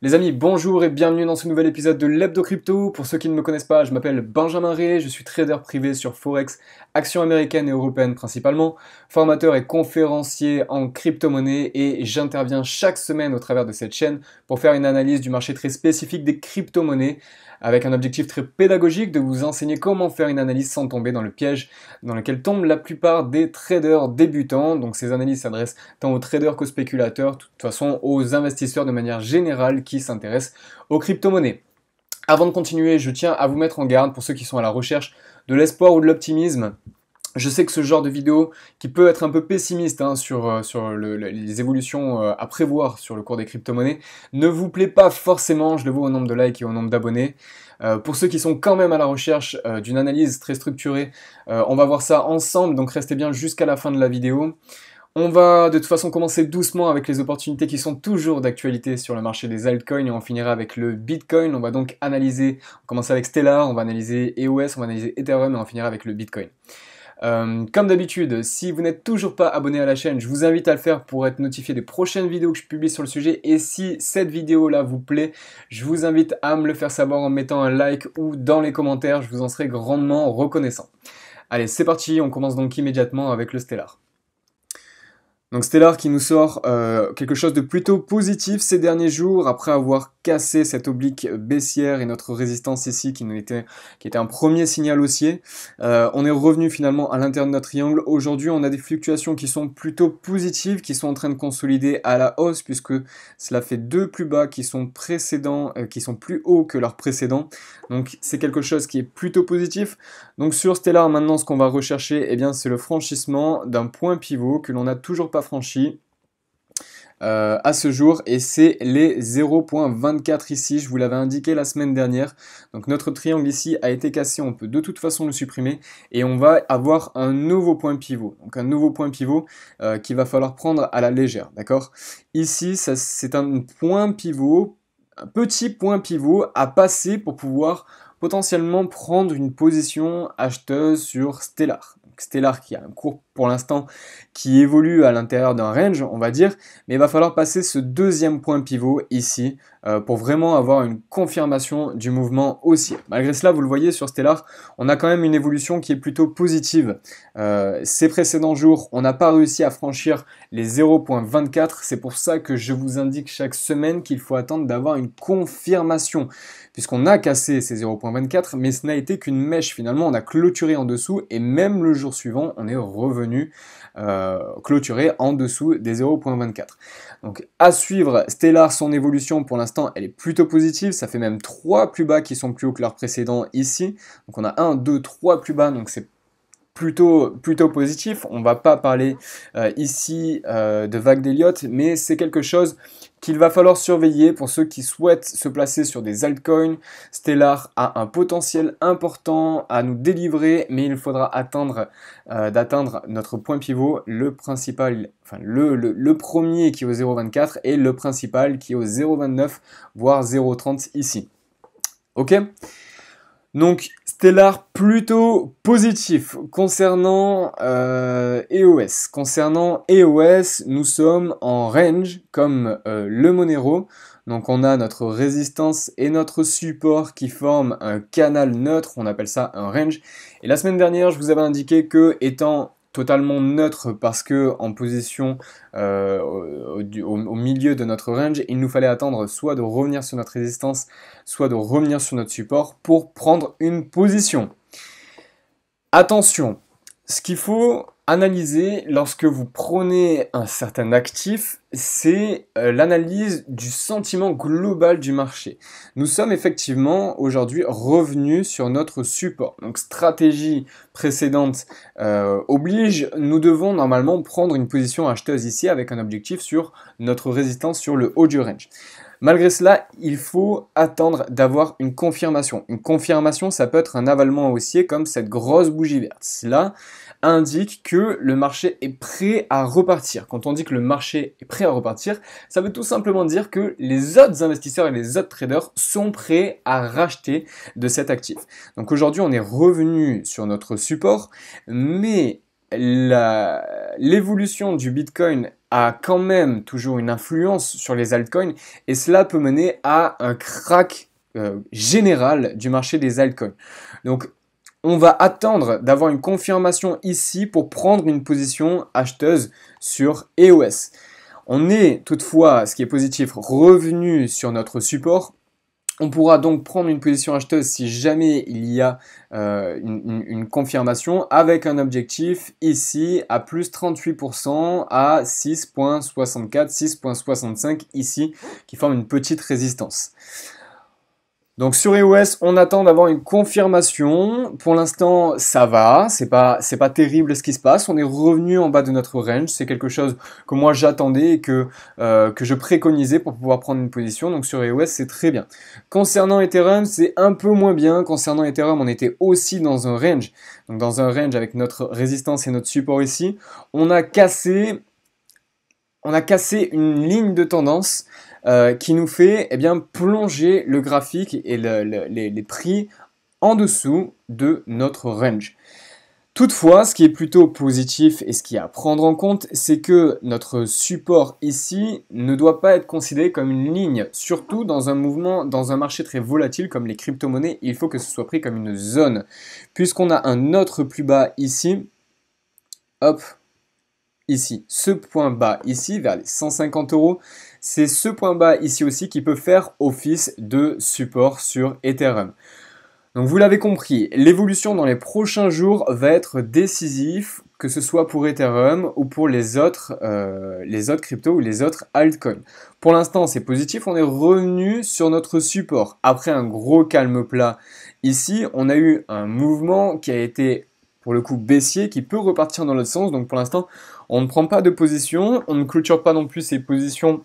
Les amis, bonjour et bienvenue dans ce nouvel épisode de l'Hebdo Crypto. Pour ceux qui ne me connaissent pas, je m'appelle Benjamin Ré, je suis trader privé sur Forex, actions américaines et européennes principalement, formateur et conférencier en crypto-monnaie et j'interviens chaque semaine au travers de cette chaîne pour faire une analyse du marché très spécifique des crypto-monnaies avec un objectif très pédagogique de vous enseigner comment faire une analyse sans tomber dans le piège dans lequel tombent la plupart des traders débutants. Donc ces analyses s'adressent tant aux traders qu'aux spéculateurs, de toute façon aux investisseurs de manière générale qui s'intéressent aux crypto-monnaies. Avant de continuer, je tiens à vous mettre en garde pour ceux qui sont à la recherche de l'espoir ou de l'optimisme. Je sais que ce genre de vidéo qui peut être un peu pessimiste sur les évolutions à prévoir sur le cours des crypto-monnaies ne vous plaît pas forcément, je le vois au nombre de likes et au nombre d'abonnés. Pour ceux qui sont quand même à la recherche d'une analyse très structurée, on va voir ça ensemble, donc restez bien jusqu'à la fin de la vidéo. On va de toute façon commencer doucement avec les opportunités qui sont toujours d'actualité sur le marché des altcoins et on finira avec le Bitcoin. On va donc analyser, on commence avec Stellar, on va analyser EOS, on va analyser Ethereum et on finira avec le Bitcoin. Comme d'habitude, si vous n'êtes toujours pas abonné à la chaîne, je vous invite à le faire pour être notifié des prochaines vidéos que je publie sur le sujet. Et si cette vidéo-là vous plaît, je vous invite à me le faire savoir en mettant un like ou dans les commentaires, je vous en serai grandement reconnaissant. Allez, c'est parti, on commence donc immédiatement avec le Stellar. Donc Stellar qui nous sort quelque chose de plutôt positif ces derniers jours, après avoir cassé cette oblique baissière et notre résistance ici qui était un premier signal haussier. On est revenu finalement à l'intérieur de notre triangle. Aujourd'hui on a des fluctuations qui sont plutôt positives, qui sont en train de consolider à la hausse, puisque cela fait deux plus bas qui sont qui sont plus hauts que leurs précédents. Donc c'est quelque chose qui est plutôt positif. Donc sur Stellar maintenant ce qu'on va rechercher, eh bien, c'est le franchissement d'un point pivot que l'on n'a toujours pas franchi à ce jour, et c'est les 0.24 ici, je vous l'avais indiqué la semaine dernière. Donc notre triangle ici a été cassé, on peut de toute façon le supprimer et on va avoir un nouveau point pivot. Donc un nouveau point pivot qu'il va falloir prendre à la légère, d'accord? Ici c'est un point pivot, un petit point pivot à passer pour pouvoir potentiellement prendre une position acheteuse sur Stellar. Stellar qui a un cours pour l'instant qui évolue à l'intérieur d'un range, on va dire, mais il va falloir passer ce deuxième point pivot ici pour vraiment avoir une confirmation du mouvement haussier. Malgré cela, vous le voyez sur Stellar, on a quand même une évolution qui est plutôt positive. Ces précédents jours, on n'a pas réussi à franchir les 0.24, c'est pour ça que je vous indique chaque semaine qu'il faut attendre d'avoir une confirmation, puisqu'on a cassé ces 0.24, mais ce n'a été qu'une mèche finalement, on a clôturé en dessous, et même le jour suivant, on est revenu clôturer en dessous des 0.24. Donc à suivre, Stellar, son évolution pour l'instant, elle est plutôt positive, ça fait même 3 plus bas qui sont plus hauts que leurs précédents ici, donc on a 1, 2, 3 plus bas, donc c'est plutôt positif. On va pas parler ici de vague d'Elliott, mais c'est quelque chose qu'il va falloir surveiller pour ceux qui souhaitent se placer sur des altcoins. Stellar a un potentiel important à nous délivrer, mais il faudra attendre d'atteindre notre point pivot, le principal, enfin le premier qui est au 0.24 et le principal qui est au 0.29 voire 0.30 ici. Ok? Donc Stellar plutôt positif concernant EOS. Concernant EOS, nous sommes en range comme le Monero. Donc on a notre résistance et notre support qui forment un canal neutre, on appelle ça un range. Et la semaine dernière, je vous avais indiqué que étant totalement neutre parce que en position au milieu de notre range, il nous fallait attendre soit de revenir sur notre résistance, soit de revenir sur notre support pour prendre une position. Attention, ce qu'il faut analyser lorsque vous prenez un certain actif, c'est l'analyse du sentiment global du marché. Nous sommes effectivement aujourd'hui revenus sur notre support. Donc stratégie précédente oblige, nous devons normalement prendre une position acheteuse ici avec un objectif sur notre résistance sur le haut du range. Malgré cela, il faut attendre d'avoir une confirmation. Une confirmation, ça peut être un avalement haussier comme cette grosse bougie verte. Cela indique que le marché est prêt à repartir. Quand on dit que le marché est prêt à repartir, ça veut tout simplement dire que les autres investisseurs et les autres traders sont prêts à racheter de cet actif. Donc aujourd'hui, on est revenu sur notre support, mais l'évolution du Bitcoin a quand même toujours une influence sur les altcoins et cela peut mener à un crack général du marché des altcoins. Donc, on va attendre d'avoir une confirmation ici pour prendre une position acheteuse sur EOS. On est toutefois, ce qui est positif, revenu sur notre support. On pourra donc prendre une position acheteuse si jamais il y a une confirmation avec un objectif ici à plus 38% à 6.64, 6.65 ici qui forme une petite résistance. Donc sur EOS, on attend d'avoir une confirmation. Pour l'instant, ça va. C'est pas terrible ce qui se passe. On est revenu en bas de notre range. C'est quelque chose que moi j'attendais et que je préconisais pour pouvoir prendre une position. Donc sur EOS, c'est très bien. Concernant Ethereum, c'est un peu moins bien. Concernant Ethereum, on était aussi dans un range. Donc dans un range avec notre résistance et notre support ici. On a cassé une ligne de tendance qui nous fait plonger le graphique et les prix en dessous de notre range. Toutefois, ce qui est plutôt positif et ce qui est à prendre en compte, c'est que notre support ici ne doit pas être considéré comme une ligne, surtout dans un mouvement, dans un marché très volatile comme les crypto-monnaies, il faut que ce soit pris comme une zone. Puisqu'on a un autre plus bas ici, hop, ici, ce point bas ici, vers les 150 €, c'est ce point bas ici aussi qui peut faire office de support sur Ethereum. Donc vous l'avez compris, l'évolution dans les prochains jours va être décisive, que ce soit pour Ethereum ou pour les autres cryptos ou les autres altcoins. Pour l'instant, c'est positif, on est revenu sur notre support. Après un gros calme plat ici, on a eu un mouvement qui a été pour le coup baissier, qui peut repartir dans l'autre sens. Donc pour l'instant, on ne prend pas de position, on ne clôture pas non plus ces positions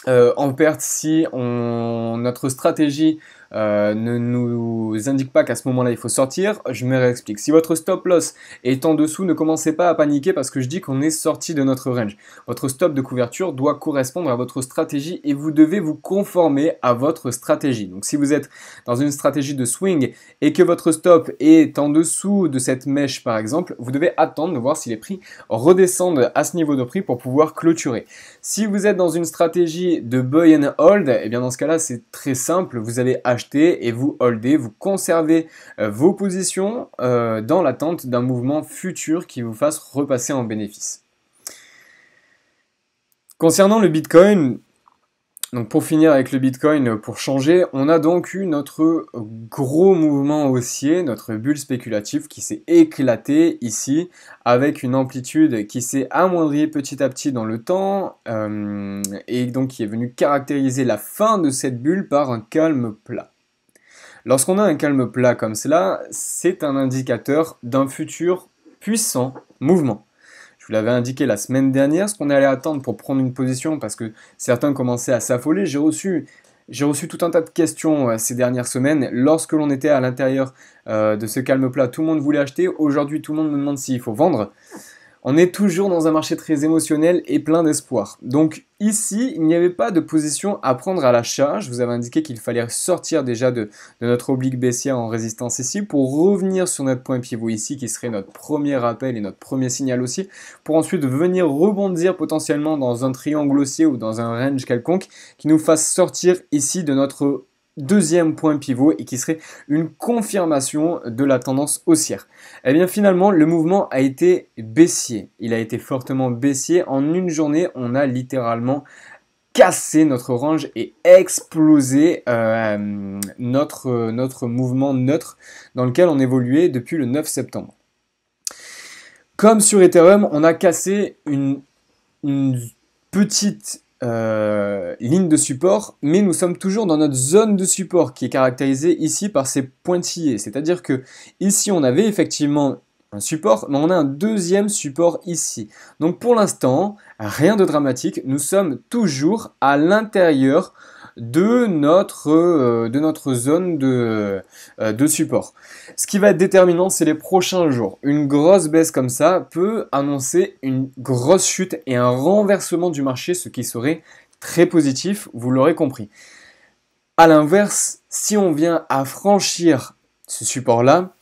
en perte si notre stratégie ne nous indique pas qu'à ce moment-là il faut sortir. Je me réexplique. Si votre stop loss est en dessous, ne commencez pas à paniquer parce que je dis qu'on est sorti de notre range. Votre stop de couverture doit correspondre à votre stratégie et vous devez vous conformer à votre stratégie. Donc si vous êtes dans une stratégie de swing et que votre stop est en dessous de cette mèche par exemple, vous devez attendre de voir si les prix redescendent à ce niveau de prix pour pouvoir clôturer. Si vous êtes dans une stratégie de buy and hold, et bien dans ce cas-là c'est très simple, vous allez acheter et vous holdez, vous conservez vos positions dans l'attente d'un mouvement futur qui vous fasse repasser en bénéfice. Concernant le Bitcoin, donc pour finir avec le Bitcoin, pour changer, on a donc eu notre gros mouvement haussier, notre bulle spéculative qui s'est éclatée ici, avec une amplitude qui s'est amoindrie petit à petit dans le temps, et donc qui est venue caractériser la fin de cette bulle par un calme plat. Lorsqu'on a un calme plat comme cela, c'est un indicateur d'un futur puissant mouvement. Je vous l'avais indiqué la semaine dernière, ce qu'on allait attendre pour prendre une position parce que certains commençaient à s'affoler. J'ai reçu tout un tas de questions ces dernières semaines. Lorsque l'on était à l'intérieur de ce calme plat, tout le monde voulait acheter. Aujourd'hui, tout le monde me demande s'il faut vendre. On est toujours dans un marché très émotionnel et plein d'espoir. Donc ici, il n'y avait pas de position à prendre à l'achat. Je vous avais indiqué qu'il fallait sortir déjà de notre oblique baissière en résistance ici pour revenir sur notre point pivot ici qui serait notre premier appel et notre premier signal aussi pour ensuite venir rebondir potentiellement dans un triangle haussier ou dans un range quelconque qui nous fasse sortir ici de notre deuxième point pivot et qui serait une confirmation de la tendance haussière. Et bien finalement, le mouvement a été baissier. Il a été fortement baissier. En une journée, on a littéralement cassé notre range et explosé notre mouvement neutre dans lequel on évoluait depuis le 9 septembre. Comme sur Ethereum, on a cassé une petite ligne de support, mais nous sommes toujours dans notre zone de support qui est caractérisée ici par ces pointillés. C'est-à-dire que ici on avait effectivement un support, mais on a un deuxième support ici. Donc pour l'instant, rien de dramatique, nous sommes toujours à l'intérieur de notre zone de support. Ce qui va être déterminant, c'est les prochains jours. Une grosse baisse comme ça peut annoncer une grosse chute et un renversement du marché, ce qui serait très positif, vous l'aurez compris. A l'inverse, si on vient à franchir ce support-là,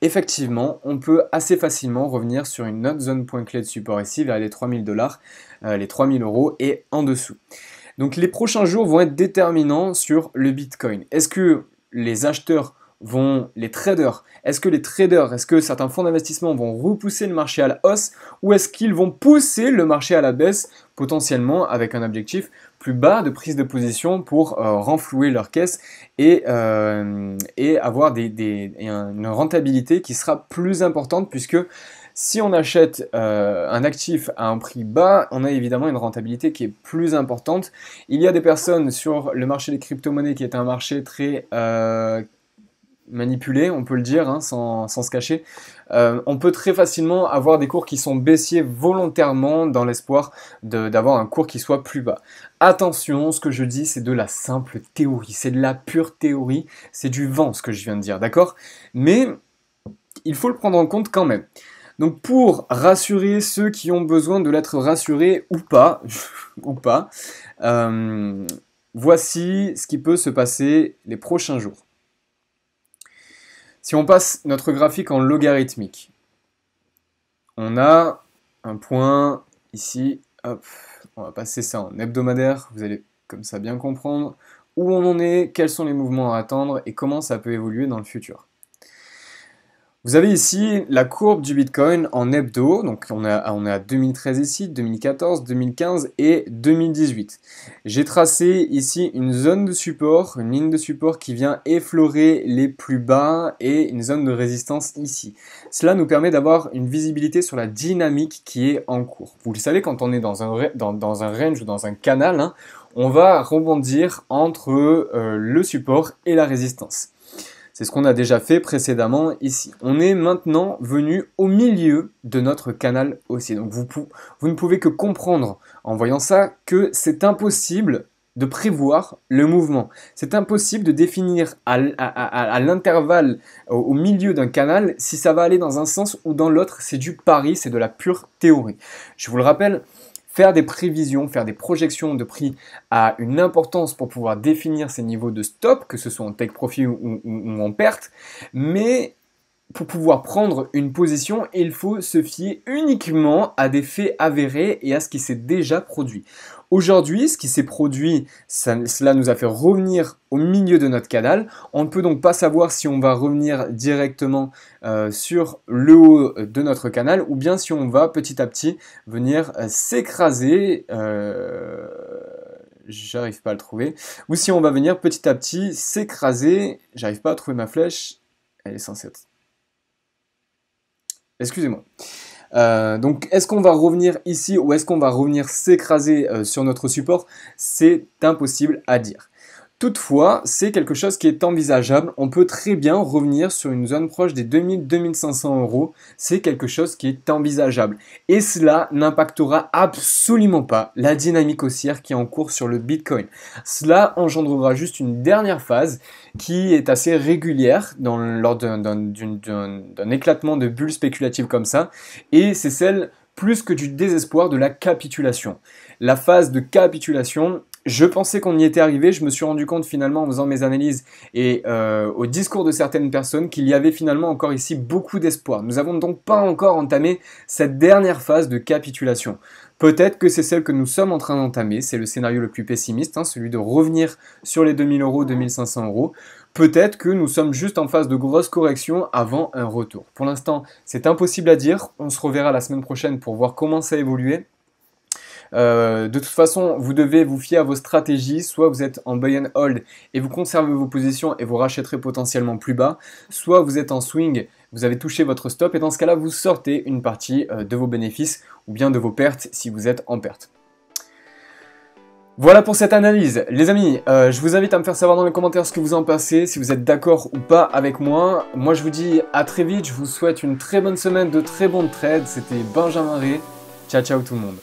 effectivement, on peut assez facilement revenir sur une autre zone point clé de support ici, vers les 3000 $, les 3000 € et en dessous. Donc les prochains jours vont être déterminants sur le Bitcoin. Est-ce que les acheteurs les traders, est-ce que certains fonds d'investissement vont repousser le marché à la hausse ou est-ce qu'ils vont pousser le marché à la baisse, potentiellement avec un objectif plus bas de prise de position pour renflouer leur caisse et avoir une rentabilité qui sera plus importante puisque si on achète un actif à un prix bas, on a évidemment une rentabilité qui est plus importante. Il y a des personnes sur le marché des crypto-monnaies qui est un marché très manipulé, on peut le dire, hein, sans se cacher. On peut très facilement avoir des cours qui sont baissiers volontairement dans l'espoir d'avoir un cours qui soit plus bas. Attention, ce que je dis, c'est de la simple théorie, c'est de la pure théorie, c'est du vent ce que je viens de dire, d'accord? Mais il faut le prendre en compte quand même. Donc pour rassurer ceux qui ont besoin de l'être rassurés ou pas, voici ce qui peut se passer les prochains jours. Si on passe notre graphique en logarithmique, on a un point ici, hop, on va passer ça en hebdomadaire, vous allez comme ça bien comprendre où on en est, quels sont les mouvements à attendre et comment ça peut évoluer dans le futur. Vous avez ici la courbe du Bitcoin en hebdo, donc on est à 2013 ici, 2014, 2015 et 2018. J'ai tracé ici une zone de support, une ligne de support qui vient effleurer les plus bas et une zone de résistance ici. Cela nous permet d'avoir une visibilité sur la dynamique qui est en cours. Vous le savez, quand on est dans un range ou dans un canal, hein, on va rebondir entre le support et la résistance. C'est ce qu'on a déjà fait précédemment ici. On est maintenant venu au milieu de notre canal haussier. Donc vous ne pouvez que comprendre en voyant ça que c'est impossible de prévoir le mouvement. C'est impossible de définir à l'intervalle, au milieu d'un canal, si ça va aller dans un sens ou dans l'autre. C'est du pari, c'est de la pure théorie. Je vous le rappelle, faire des prévisions, faire des projections de prix a une importance pour pouvoir définir ces niveaux de stop, que ce soit en take profit ou en perte, mais pour pouvoir prendre une position, il faut se fier uniquement à des faits avérés et à ce qui s'est déjà produit. Aujourd'hui, ce qui s'est produit, cela nous a fait revenir au milieu de notre canal. On ne peut donc pas savoir si on va revenir directement sur le haut de notre canal ou bien si on va petit à petit venir s'écraser. J'arrive pas à le trouver. Ou si on va venir petit à petit s'écraser. J'arrive pas à trouver ma flèche. Elle est censée être... Excusez-moi. Donc est-ce qu'on va revenir ici ou est-ce qu'on va revenir s'écraser sur notre support? C'est impossible à dire. Toutefois, c'est quelque chose qui est envisageable. On peut très bien revenir sur une zone proche des 2000-2500 €. C'est quelque chose qui est envisageable. Et cela n'impactera absolument pas la dynamique haussière qui est en cours sur le Bitcoin. Cela engendrera juste une dernière phase qui est assez régulière lors d'un éclatement de bulles spéculatives comme ça. Et c'est celle plus que du désespoir de la capitulation. La phase de capitulation, je pensais qu'on y était arrivé, je me suis rendu compte finalement en faisant mes analyses et au discours de certaines personnes qu'il y avait finalement encore ici beaucoup d'espoir. Nous n'avons donc pas encore entamé cette dernière phase de capitulation. Peut-être que c'est celle que nous sommes en train d'entamer, c'est le scénario le plus pessimiste, hein, celui de revenir sur les 2000 €, 2500 €. Peut-être que nous sommes juste en phase de grosse correction avant un retour. Pour l'instant, c'est impossible à dire, on se reverra la semaine prochaine pour voir comment ça a évolué. De toute façon, vous devez vous fier à vos stratégies. Soit vous êtes en buy and hold et vous conservez vos positions et vous rachèterez potentiellement plus bas. Soit vous êtes en swing, vous avez touché votre stop et dans ce cas-là, vous sortez une partie de vos bénéfices ou bien de vos pertes si vous êtes en perte. Voilà pour cette analyse. Les amis, je vous invite à me faire savoir dans les commentaires ce que vous en pensez, si vous êtes d'accord ou pas avec moi. Moi, je vous dis à très vite. Je vous souhaite une très bonne semaine, de très bons trades. C'était Benjamin Ré. Ciao, ciao tout le monde.